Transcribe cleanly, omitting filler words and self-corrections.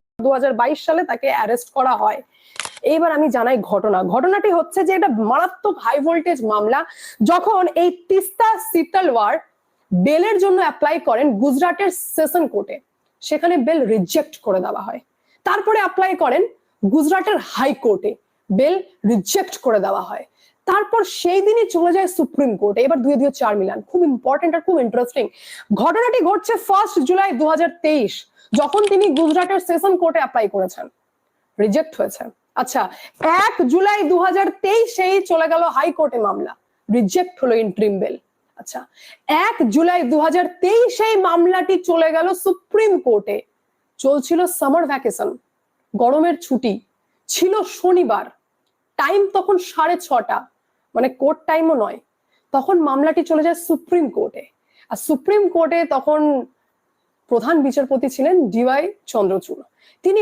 2022 সালে তাকে অ্যারেস্ট করা হয়। এইবার আমি জানাই ঘটনাটি হচ্ছে যে এটা মারাত্মক হাই ভোল্টেজ মামলা। যখন এই তিস্তা সিতালওয়ার বেলের জন্য অ্যাপ্লাই করেন গুজরাটের সেশন কোর্টে, সেখানে বেল রিজেক্ট করে দেওয়া হয়। তারপরে অ্যাপ্লাই করেন গুজরাটের হাইকোর্টে, বেল রিজেক্ট করে দেওয়া হয়। তারপর সেই দিনই চলে যায় সুপ্রিম কোর্টে। এবার 2-4 মিলান, খুব ইম্পর্টেন্ট আর খুব ইন্টারেস্টিং। ঘটনাটি ঘটছে 1 জুলাই 2023, যখন তিনি গুজরাটের সেশন কোর্টে অ্যাপ্লাই করেছেন, রিজেক্ট হয়েছে। আচ্ছা, 1 জুলাই 2023 চলে গেল হাইকোর্টে মামলা, রিজেক্ট হলো ইন্টারিম বেল। আচ্ছা, 1 জুলাই 2023 মামলাটি চলে গেল সুপ্রিম কোর্টে। চলছিল সামার ভ্যাকেশন, গরমের ছুটি ছিল, শনিবার, টাইম তখন 6:30, মানে কোর্ট টাইমও নয়। তখন মামলাটি চলে যায় সুপ্রিম কোর্টে। আর সুপ্রিম কোর্টে তখন প্রধান বিচারপতি ছিলেন ডিওয়াই চন্দ্রচূড়। তিনি